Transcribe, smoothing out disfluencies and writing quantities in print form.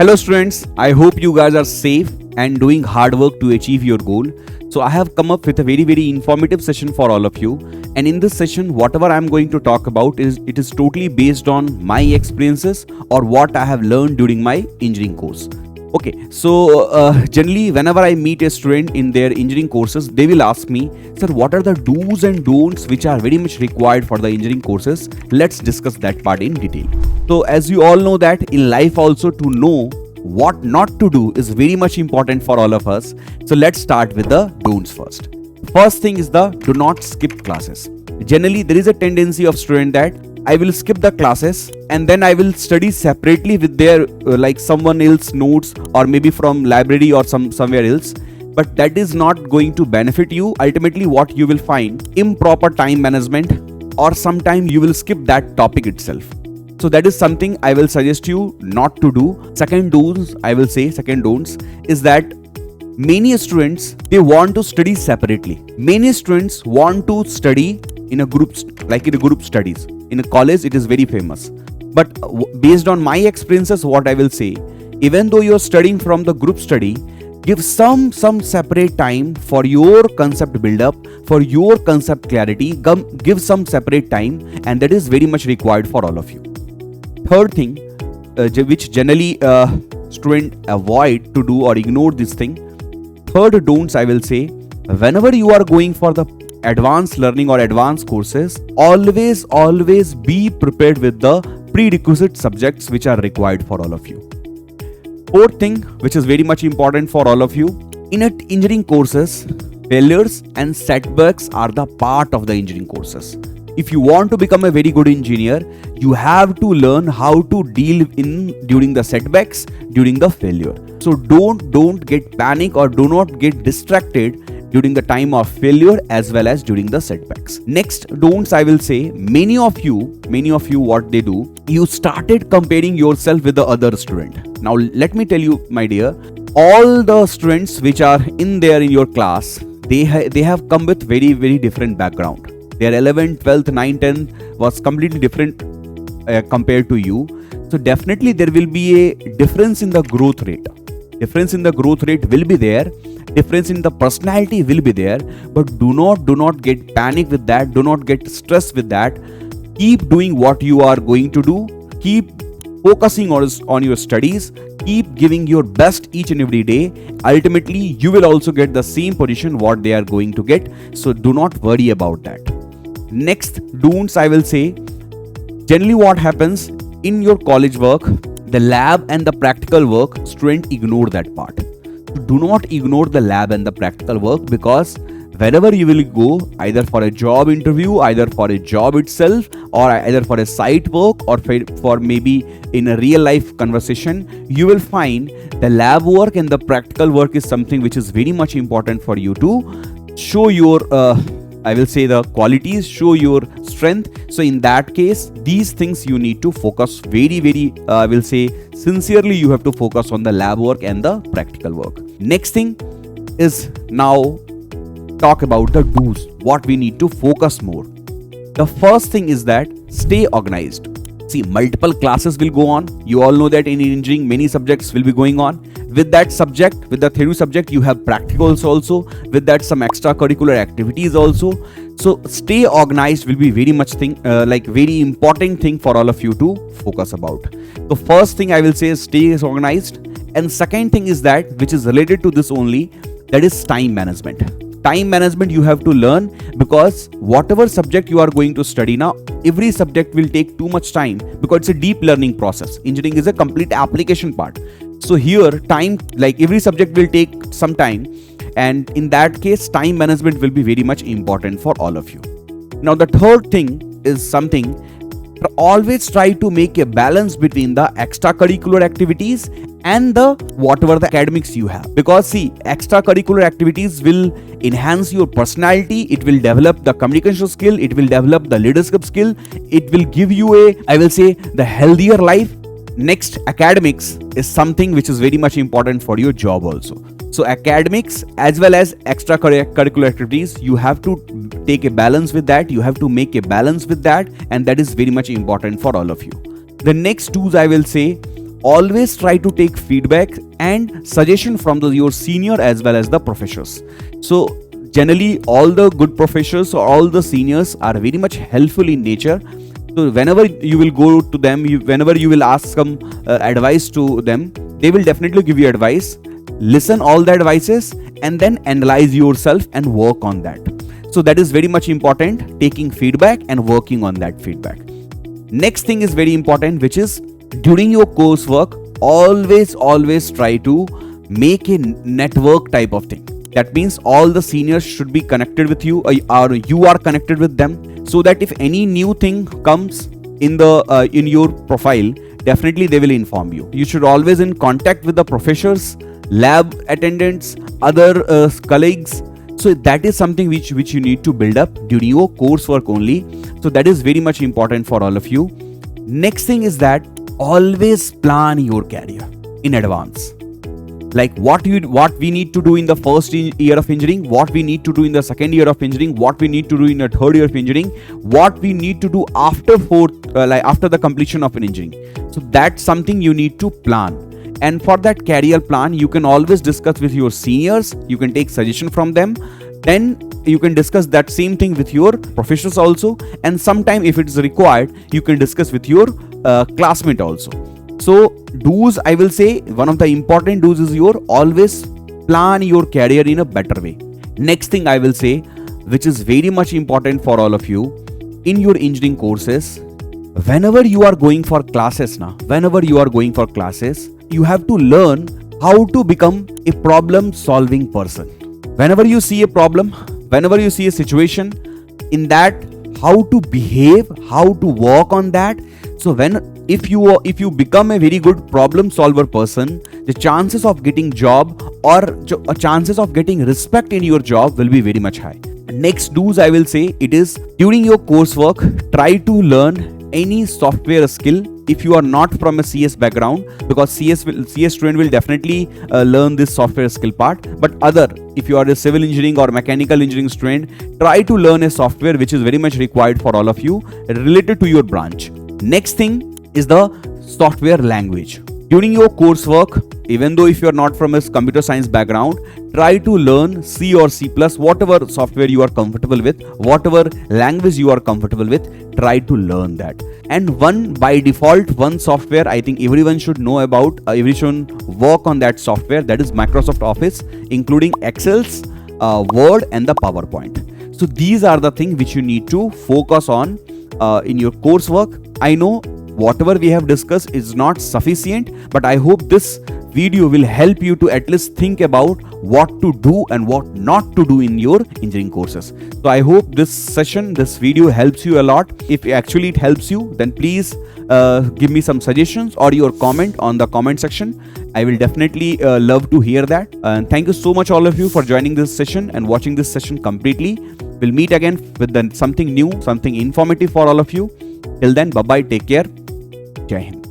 Hello students, I hope you guys are safe and doing hard work to achieve your goal. So I have come up with a very informative session for all of you, and in this session whatever I am going to talk about is totally based on my experiences or what I have learned during my engineering course. Okay, so generally whenever I meet a student in their engineering courses, they will ask me, sir, what are the do's and don'ts which are very much required for the engineering courses? Let's discuss that part in detail. So as you all know that in life also to know what not to do is very much important for all of us. So let's start with the don'ts first. First thing is the do not skip classes. Generally there is a tendency of student that I will skip the classes and then I will study separately with their like someone else notes or maybe from library or somewhere else. But that is not going to benefit you. Ultimately what you will find improper time management, or sometime you will skip that topic itself. So that is something I will suggest you not to do. Second don'ts is that many students, they want to study separately. Many students want to study in a group, like in a group studies. In a college, it is very famous. But based on my experiences, what I will say, even though you are studying from the group study, give some separate time for your concept build-up, for your concept clarity. Give some separate time, and that is very much required for all of you. Third thing, which generally students avoid to do or ignore this thing. Third don'ts I will say, whenever you are going for the advanced learning or advanced courses, always be prepared with the prerequisite subjects which are required for all of you. Fourth thing, which is very much important for all of you, in engineering courses, failures and setbacks are the part of the engineering courses. If you want to become a very good engineer, you have to learn how to deal during the setbacks, during the failure. So don't get panic or do not get distracted during the time of failure as well as during the setbacks. Next don'ts I will say, many of you what they do, you started comparing yourself with the other student. Now let me tell you, my dear, all the students which are in your class, they have come with very different background. Their 11th, 12th, 9th, 10th was completely different compared to you. So definitely there will be a difference in the growth rate. Difference in the growth rate will be there. Difference in the personality will be there. But do not get panic with that. Do not get stressed with that. Keep doing what you are going to do. Keep focusing on your studies. Keep giving your best each and every day. Ultimately, you will also get the same position what they are going to get. So do not worry about that. Next don'ts I will say, generally what happens in your college work, the lab and the practical work, students ignore that part. Do not ignore the lab and the practical work, because wherever you will go, either for a job interview, either for a job itself, or either for a site work, or for maybe in a real life conversation, you will find the lab work and the practical work is something which is very much important for you to show your I will say the qualities, show your strength. So in that case, these things you need to focus very I will say sincerely, you have to focus on the lab work and the practical work. Next thing is now talk about the do's, what we need to focus more. The first thing is that stay organized. See, multiple classes will go on. You all know that in engineering many subjects will be going on. With that subject, with the theory subject, you have practicals also. With that, some extracurricular activities also. So stay organized will be very much very important thing for all of you to focus about. So first thing I will say is stay organized. And second thing is that, which is related to this only, that is time management. Time management you have to learn, because whatever subject you are going to study now, every subject will take too much time because it's a deep learning process. Engineering is a complete application part. So here time, like every subject will take some time, and in that case time management will be very much important for all of you. Now the third thing is something, always try to make a balance between the extracurricular activities and the whatever the academics you have, because see, extracurricular activities will enhance your personality, it will develop the communication skill, it will develop the leadership skill, it will give you a, I will say, the healthier life. Next, academics is something which is very much important for your job also. So academics as well as extracurricular activities, you have to take a balance with that, you have to make a balance with that, and that is very much important for all of you. The next tools I will say, always try to take feedback and suggestion from your senior as well as the professors. So generally all the good professors or all the seniors are very much helpful in nature. So whenever you will go to them, whenever you will ask some advice to them, they will definitely give you advice. Listen all the advices and then analyze yourself and work on that. So that is very much important, taking feedback and working on that feedback. Next thing is very important, which is during your coursework, always try to make a network type of thing. That means all the seniors should be connected with you, or you are connected with them, so that if any new thing comes in your profile, definitely they will inform you. You should always in contact with the professors, lab attendants, other colleagues. So that is something which you need to build up during your coursework only. So that is very much important for all of you. Next thing is that always plan your career in advance. Like what we need to do in the first year of engineering, what we need to do in the second year of engineering, what we need to do in the third year of engineering, what we need to do after after the completion of an engineering. So that's something you need to plan. And for that career plan, you can always discuss with your seniors. You can take suggestion from them. Then you can discuss that same thing with your professors also. And sometime if it is required, you can discuss with your classmate also. So do's, I will say, one of the important do's is your always plan your career in a better way. Next thing I will say, which is very much important for all of you, in your engineering courses, whenever you are going for classes you have to learn how to become a problem solving person. Whenever you see a problem, whenever you see a situation, in that how to behave, how to work on that. So if you become a very good problem solver person, the chances of getting job or chances of getting respect in your job will be very much high. Next do's I will say, it is during your coursework, try to learn any software skill if you are not from a CS background, because CS student will definitely learn this software skill part. But if you are a civil engineering or mechanical engineering student, try to learn a software which is very much required for all of you related to your branch. Next thing is the software language. During your coursework, even though if you are not from a computer science background, try to learn C or C++, whatever software you are comfortable with, whatever language you are comfortable with, try to learn that. And by default, one software I think everyone should know about, everyone should work on that software, that is Microsoft Office, including Excel's, Word and the PowerPoint. So these are the things which you need to focus on in your coursework. I know whatever we have discussed is not sufficient, but I hope this video will help you to at least think about what to do and what not to do in your engineering courses. So I hope this video helps you a lot. If actually it helps you, then please give me some suggestions or your comment on the comment section. I will definitely love to hear that. And thank you so much all of you for joining this session and watching this session completely. We'll meet again with something new, something informative for all of you. Till then, bye-bye, take care. Jai Hind.